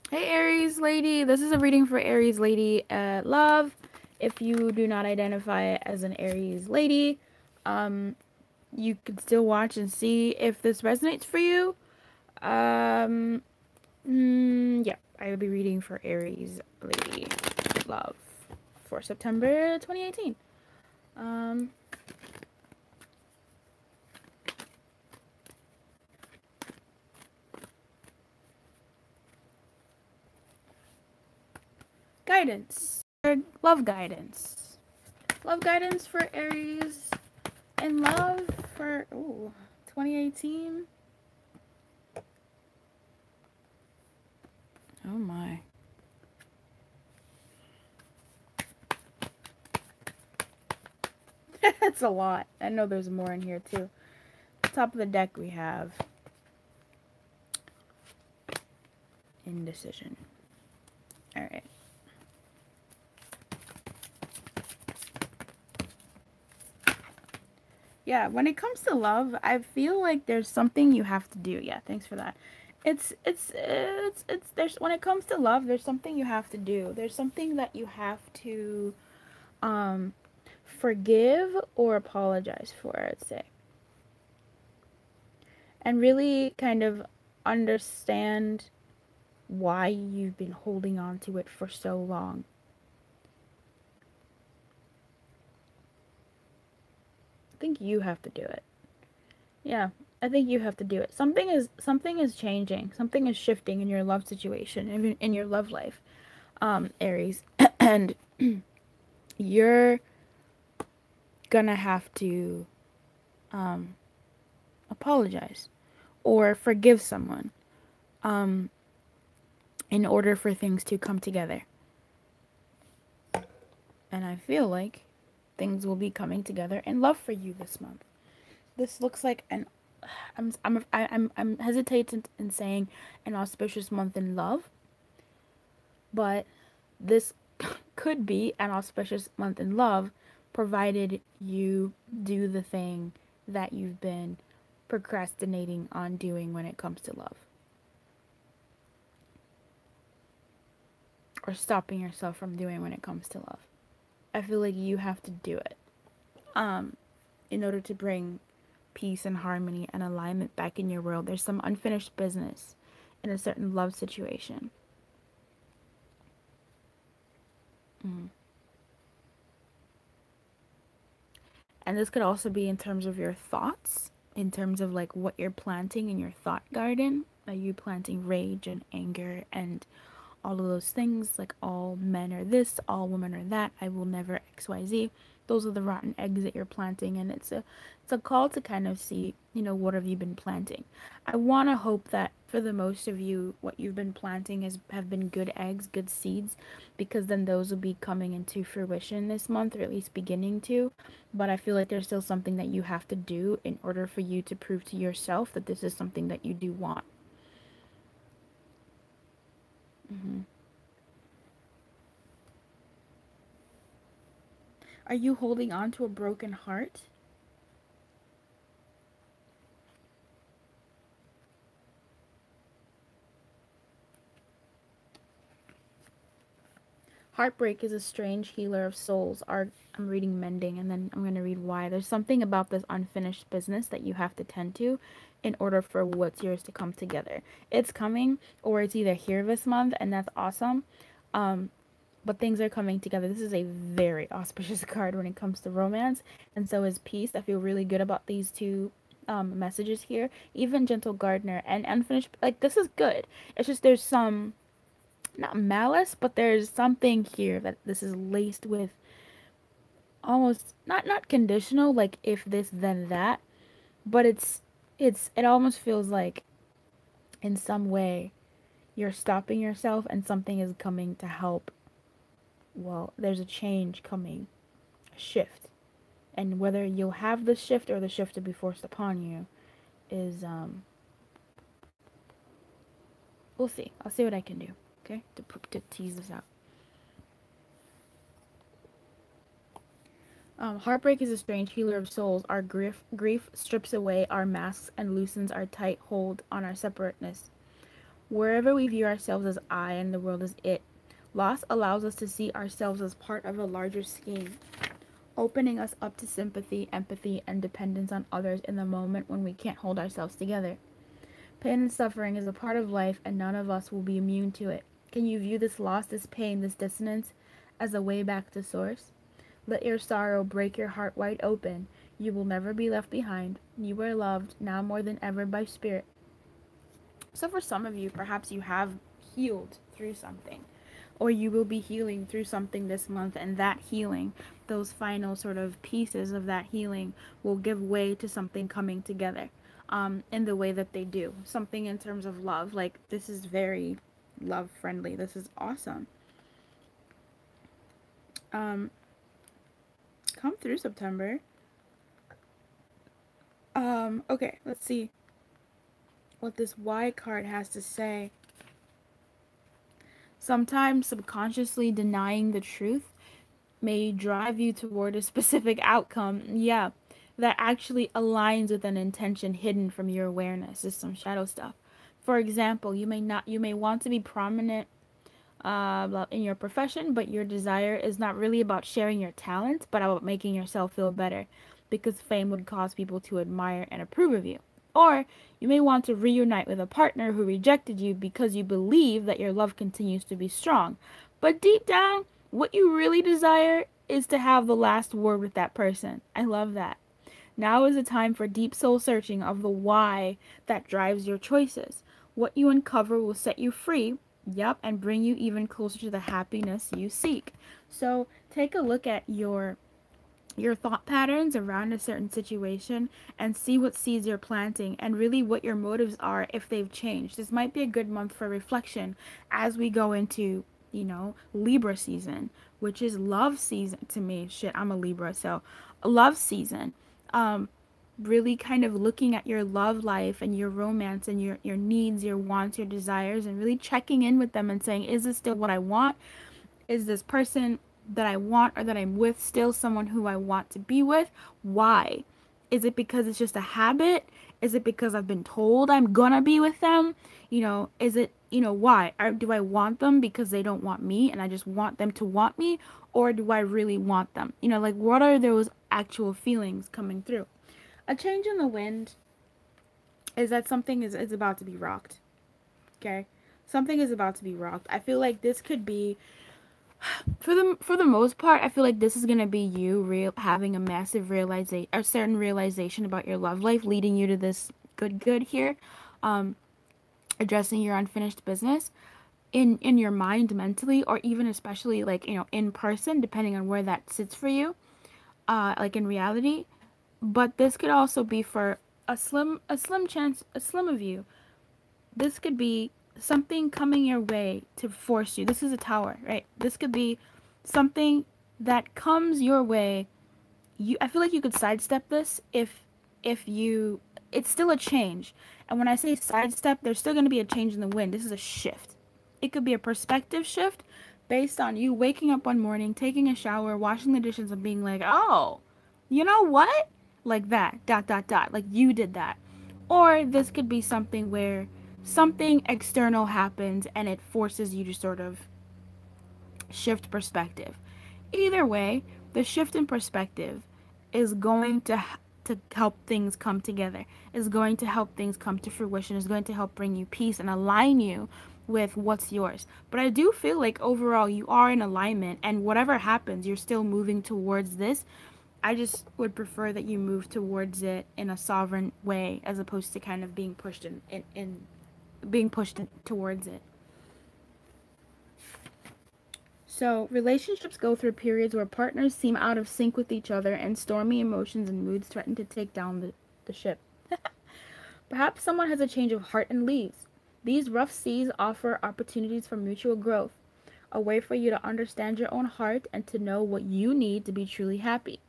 Hey Aries lady, this is a reading for Aries lady love. If you do not identify as an Aries lady, you can still watch and see if this resonates for you. Um, yeah, I will be reading for Aries lady love for September 2018. Um, guidance. Love guidance. Love guidance for Aries and love for 2018. Oh my. That's a lot. I know there's more in here too. Top of the deck we have indecision. Alright. Yeah, when it comes to love, I feel like there's something you have to do. Yeah, thanks for that. It's there's when it comes to love, there's something you have to do. There's something that you have to um forgive or apologize for, I'd say. And really kind of understand why you've been holding on to it for so long. I think you have to do it. Yeah, I think you have to do it. Something is changing. Something is shifting in your love situation, in your love life, Aries, and you're gonna have to apologize or forgive someone um, in order for things to come together. And I feel like things will be coming together in love for you this month. This looks like an I'm hesitant in saying an auspicious month in love, but this could be an auspicious month in love, provided you do the thing that you've been procrastinating on doing when it comes to love, or stopping yourself from doing when it comes to love. I feel like you have to do it in order to bring peace and harmony and alignment back in your world. There's some unfinished business in a certain love situation. Mm. And this could also be in terms of your thoughts, in terms of like what you're planting in your thought garden. Are you planting rage and anger and all of those things, like all men are this, all women are that, I will never XYZ. Those are the rotten eggs that you're planting, and it's a call to kind of see, what have you been planting. I want to hope that for the most of you, what you've been planting have been good eggs, good seeds, because then those will be coming into fruition this month, or at least beginning to. But I feel like there's still something that you have to do in order for you to prove to yourself that this is something that you do want. Hmm. Are you holding on to a broken heart? Heartbreak is a strange healer of souls. I'm reading mending, and then I'm going to read why. There's something about this unfinished business that you have to tend to in order for what's yours to come together. It's coming, or it's either here this month, and that's awesome. Um, but things are coming together. This is a very auspicious card when it comes to romance, and so is peace. I feel really good about these two messages here. Even Gentle Gardener and Unfinished, like, this is good. It's just there's some, not malice, but there's something here that this is laced with, almost not conditional, like if this then that, but it almost feels like in some way you're stopping yourself and something is coming to help. Well, there's a change coming, a shift, and whether you'll have the shift or the shift to be forced upon you is we'll see. I'll see what I can do, okay, to tease this out. Heartbreak is a strange healer of souls. Our grief strips away our masks and loosens our tight hold on our separateness. Wherever we view ourselves as I and the world as it, loss allows us to see ourselves as part of a larger scheme, opening us up to sympathy, empathy, and dependence on others in the moment when we can't hold ourselves together. Pain and suffering is a part of life, and none of us will be immune to it. Can you view this loss, this pain, this dissonance as a way back to source? Let your sorrow break your heart wide open. You will never be left behind. You are loved now more than ever by spirit. So, for some of you, perhaps you have healed through something, or you will be healing through something this month, and that healing, those final sort of pieces of that healing, will give way to something coming together in the way that they do. Something in terms of love. Like, this is very love friendly. This is awesome. Um, come through, September. Okay, let's see what this Y card has to say. Sometimes subconsciously denying the truth may drive you toward a specific outcome, yeah, that actually aligns with an intention hidden from your awareness. Is some shadow stuff. For example, you may want to be prominent in your profession, but your desire is not really about sharing your talents, but about making yourself feel better, because fame would cause people to admire and approve of you. Or you may want to reunite with a partner who rejected you because you believe that your love continues to be strong. But deep down, what you really desire is to have the last word with that person. I love that. Now is the time for deep soul searching of the why that drives your choices. What you uncover will set you free, yep, and bring you even closer to the happiness you seek. So take a look at your thought patterns around a certain situation and see what seeds you're planting and really what your motives are if they've changed. This might be a good month for reflection as we go into, Libra season, which is love season to me. Shit, I'm a Libra, so love season. Um, really kind of looking at your love life and your romance and your needs, your wants, your desires, and really checking in with them and saying, is this still what I want? Is this person that I want or that I'm with still someone who I want to be with? Why? Is it because it's just a habit? Is it because I've been told I'm gonna be with them? Is it, why? Do I want them because they don't want me and I just want them to want me? Or do I really want them? Like, what are those actual feelings coming through? A change in the wind is that something is about to be rocked. Okay? Something is about to be rocked. I feel like this could be for the most part, I feel like this is gonna be you having a massive realization, a certain realization about your love life, leading you to this good here, um, addressing your unfinished business in your mind mentally, or even especially like in person, depending on where that sits for you, like in reality. But this could also be for a slim chance, a slim of you. This could be something coming your way to force you. This is a tower, right? This could be something that comes your way. I feel like you could sidestep this if you it's still a change. And when I say sidestep, there's still going to be a change in the wind. This is a shift. It could be a perspective shift based on you waking up one morning, taking a shower, washing the dishes, and being like, "Oh, you know what?" Like that. Dot dot dot. Like you did that. Or this could be something where something external happens and it forces you to sort of shift perspective. Either way, the shift in perspective is going to help things come together. Is going to help things come to fruition. Is going to help bring you peace and align you with what's yours. But I do feel like overall you are in alignment, and whatever happens, you're still moving towards this. I just would prefer that you move towards it in a sovereign way as opposed to kind of being pushed in being pushed towards it. So, relationships go through periods where partners seem out of sync with each other and stormy emotions and moods threaten to take down the ship. Perhaps someone has a change of heart and leaves. These rough seas offer opportunities for mutual growth, a way for you to understand your own heart and to know what you need to be truly happy.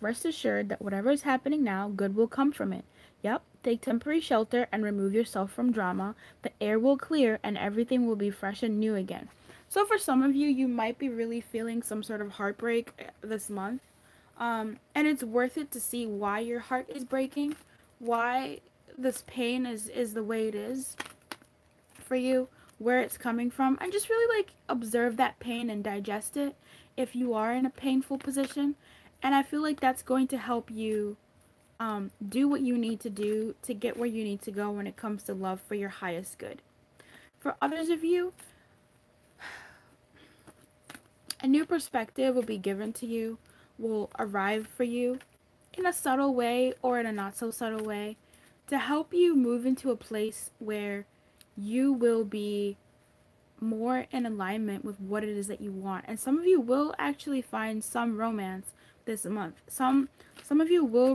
Rest assured that whatever is happening now, good will come from it. Yep, take temporary shelter and remove yourself from drama. The air will clear and everything will be fresh and new again. So for some of you, you might be really feeling some sort of heartbreak this month. And it's worth it to see why your heart is breaking, why this pain is the way it is for you, where it's coming from, and just really like observe that pain and digest it if you are in a painful position. And I feel like that's going to help you do what you need to do to get where you need to go when it comes to love for your highest good. For others of you, a new perspective will be given to you, will arrive for you in a subtle way or in a not so subtle way to help you move into a place where you will be more in alignment with what it is that you want. And some of you will actually find some romance this month. Some of you will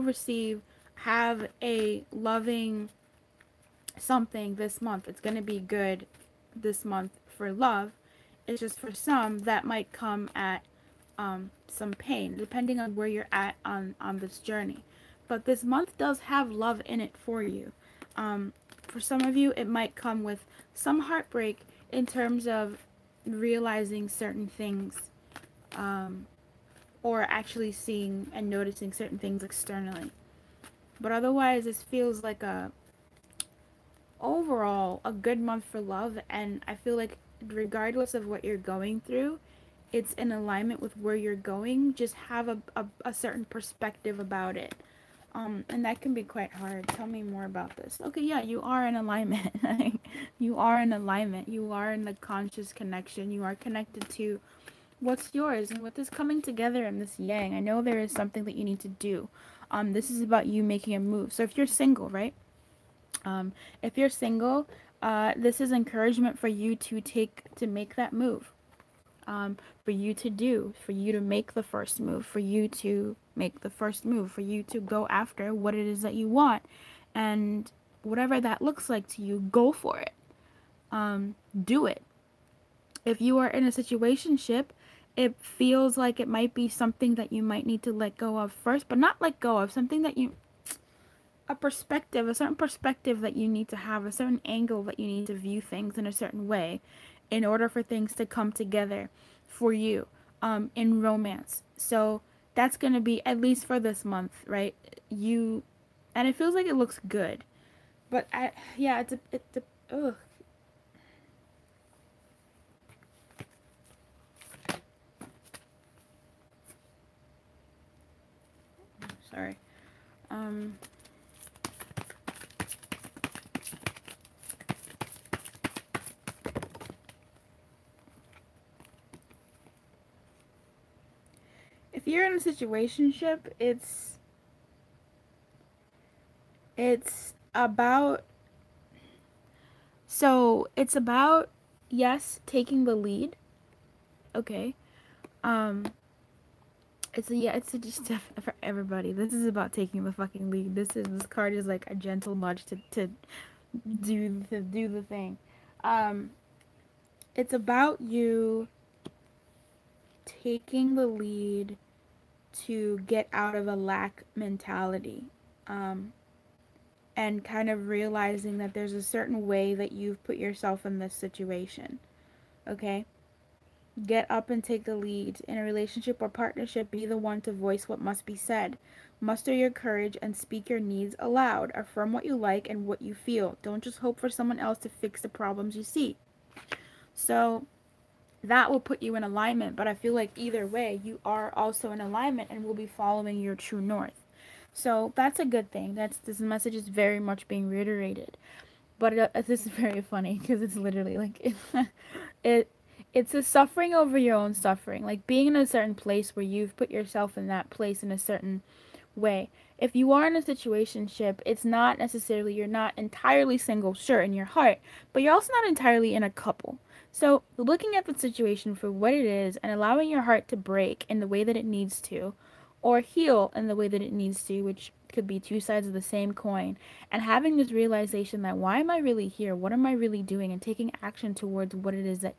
have a loving something this month. It's going to be good this month for love. It's just for some that might come at some pain, depending on where you're at on this journey. But this month does have love in it for you. For some of you, it might come with some heartbreak in terms of realizing certain things, or actually seeing and noticing certain things externally. But otherwise, this feels like overall a good month for love, and I feel like regardless of what you're going through, it's in alignment with where you're going. Just have a certain perspective about it. And that can be quite hard. Tell me more about this. Okay, yeah, you are in alignment. You are in alignment. You are in the conscious connection. You are connected to what's yours and what is coming together in this yang. I know there is something that you need to do. This is about you making a move. So if you're single, right? If you're single, this is encouragement for you to make that move. For you to make the first move, for you to make the first move, for you to go after what it is that you want. And whatever that looks like to you, go for it. Do it. If you are in a situationship, it feels like it might be something that you might need to let go of first, but not let go of, something that a certain perspective that you need to have, a certain angle that you need to view things in a certain way in order for things to come together for you in romance. So that's going to be, at least for this month, right? And it feels like it looks good. But ugh. Sorry. If you're in a situationship, it's about yes, taking the lead. Okay. It's just for everybody. This is about taking the fucking lead. This card is like a gentle nudge to do the thing. It's about you taking the lead to get out of a lack mentality. And kind of realizing that there's a certain way that you've put yourself in this situation. Okay? Get up and take the lead. In a relationship or partnership, be the one to voice what must be said. Muster your courage and speak your needs aloud. Affirm what you like and what you feel. Don't just hope for someone else to fix the problems you see. So that will put you in alignment, but I feel like either way, you are also in alignment and will be following your true north. So that's a good thing. This message is very much being reiterated. But this is very funny because it's literally like it's a suffering over your own suffering, like being in a certain place where you've put yourself in that place in a certain way. If you are in a situationship, it's not necessarily, you're not entirely single, sure, in your heart, but you're also not entirely in a couple. So looking at the situation for what it is and allowing your heart to break in the way that it needs to, or heal in the way that it needs to, which could be two sides of the same coin, and having this realization that why am I really here? What am I really doing? And taking action towards what it is that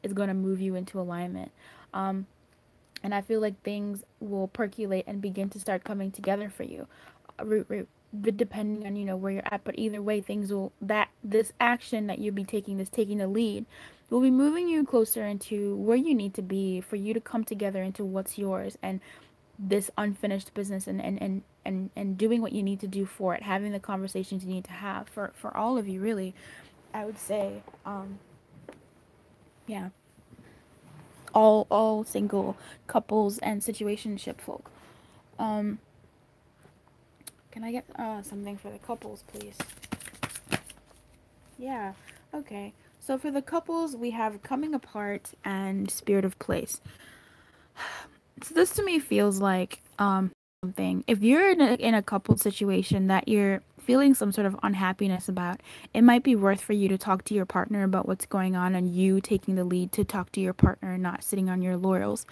is going to move you into alignment. And I feel like things will percolate and begin to start coming together for you, depending on where you're at. But either way, this action that you'll be taking, this taking the lead, will be moving you closer into where you need to be for you to come together into what's yours and this unfinished business, and doing what you need to do for it, having the conversations you need to have for all of you, really. I would say, yeah, all single couples and situationship folk. Um, can I get something for the couples, please? Yeah. Okay. So for the couples, we have coming apart and spirit of place. So this to me feels like something. If you're in a couple situation that you're feeling some sort of unhappiness about, it might be worth for you to talk to your partner about what's going on and you taking the lead to talk to your partner and not sitting on your laurels.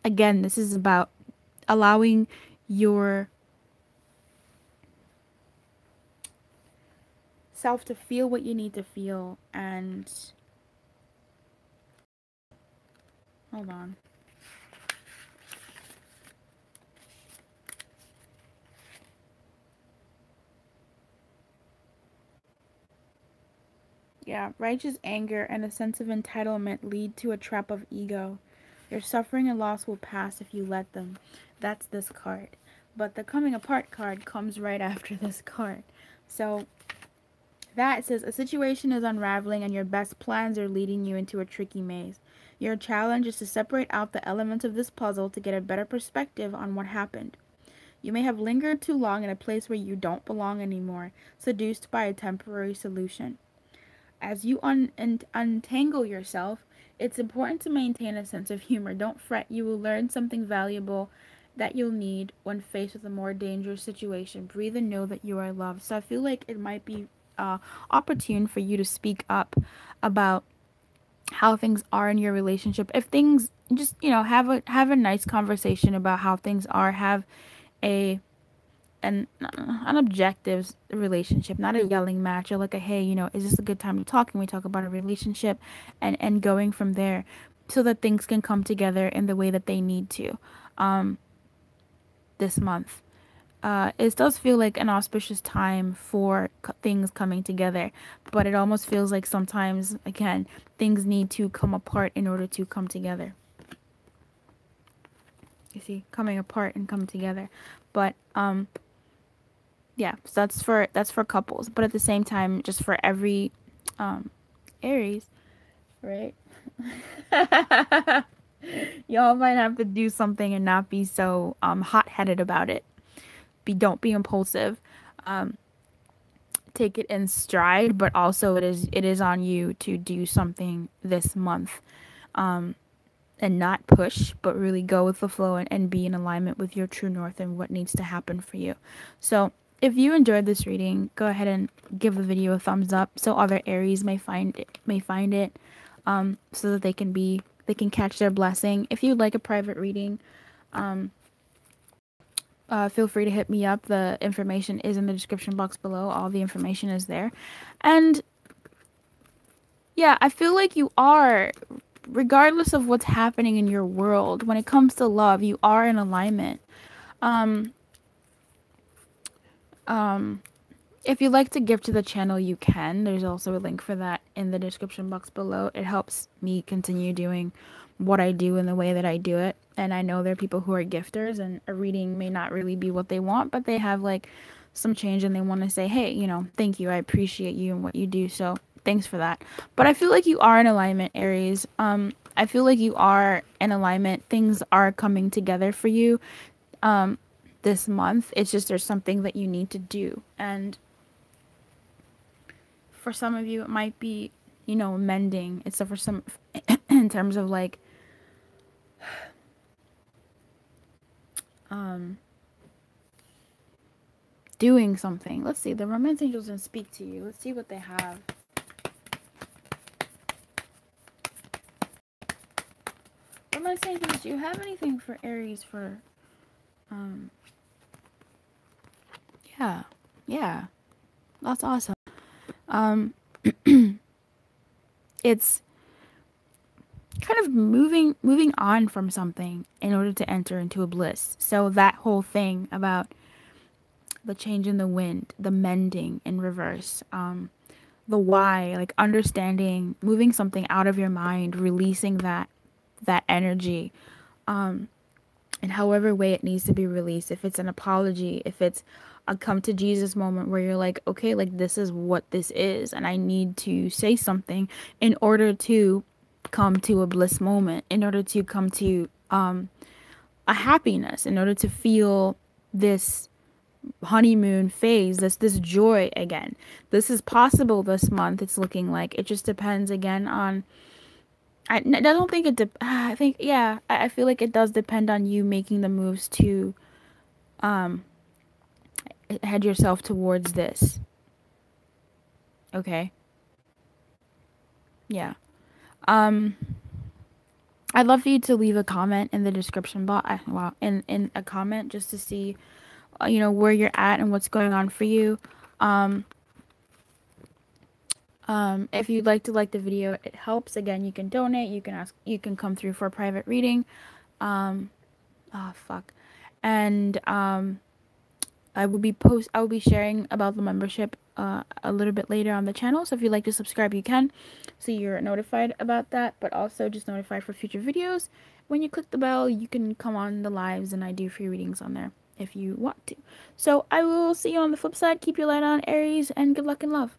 Again, this is about allowing your self to feel what you need to feel and hold on. Yeah, righteous anger and a sense of entitlement lead to a trap of ego. Your suffering and loss will pass if you let them. That's this card. But the coming apart card comes right after this card. So that says a situation is unraveling and your best plans are leading you into a tricky maze. Your challenge is to separate out the elements of this puzzle to get a better perspective on what happened. You may have lingered too long in a place where you don't belong anymore, seduced by a temporary solution. As you untangle yourself, it's important to maintain a sense of humor. Don't fret, you will learn something valuable that you'll need when faced with a more dangerous situation. Breathe and know that you are loved. So I feel like it might be opportune for you to speak up about how things are in your relationship. If things just, have a nice conversation about how things are, have a an objective relationship, not a yelling match or like a hey, is this a good time to talk? And we talk about a relationship and going from there so that things can come together in the way that they need to this month. It does feel like an auspicious time for things coming together, but it almost feels like sometimes, again, things need to come apart in order to come together. You see, coming apart and come together. But yeah, so that's for couples, but at the same time, just for every Aries, right? Y'all might have to do something and not be so hot-headed about it. Don't be impulsive. Take it in stride, but also it is on you to do something this month. And not push, but really go with the flow and be in alignment with your true north and what needs to happen for you. So if you enjoyed this reading, go ahead and give the video a thumbs up so other Aries may find it, so that they can catch their blessing. If you'd like a private reading, feel free to hit me up. The information is in the description box below. All the information is there. And yeah, I feel like you are, regardless of what's happening in your world, when it comes to love, you are in alignment. If you'd like to give to the channel, you can. There's also a link for that in the description box below. It helps me continue doing what I do in the way that I do it. And I know there are people who are gifters and a reading may not really be what they want, but they have like some change and they want to say, hey, thank you. I appreciate you and what you do. So thanks for that. But I feel like you are in alignment, Aries. I feel like you are in alignment. Things are coming together for you this month. It's just there's something that you need to do. And for some of you, it might be, mending. It's for some, in terms of like, doing something. Let's see. The romance angels didn't speak to you. Let's see what they have. Romance angels, do you have anything for Aries for, yeah, that's awesome. It's kind of moving on from something in order to enter into a bliss. So that whole thing about the change in the wind, the mending in reverse, the why, like understanding, moving something out of your mind, releasing that energy, in however way it needs to be released. If it's an apology, if it's a come to Jesus moment where you're like, okay, like this is what this is, and I need to say something in order to come to a bliss moment, in order to come to a happiness, in order to feel this honeymoon phase, this joy again. This is possible this month. It's looking like it just depends again on. I don't think it. I think yeah. I feel like it does depend on you making the moves to head yourself towards this. Okay. Yeah. Um. I'd love for you to leave a comment in the description box. Well, in a comment just to see, you know, where you're at and what's going on for you. Um. If you'd like to like the video, it helps. Again, you can donate. You can ask. You can come through for a private reading. Oh fuck. And I will be sharing about the membership a little bit later on the channel. So if you'd like to subscribe, you can, so you're notified about that. But also just notified for future videos. When you click the bell, you can come on the lives, and I do free readings on there if you want to. So I will see you on the flip side. Keep your light on, Aries, and good luck and love.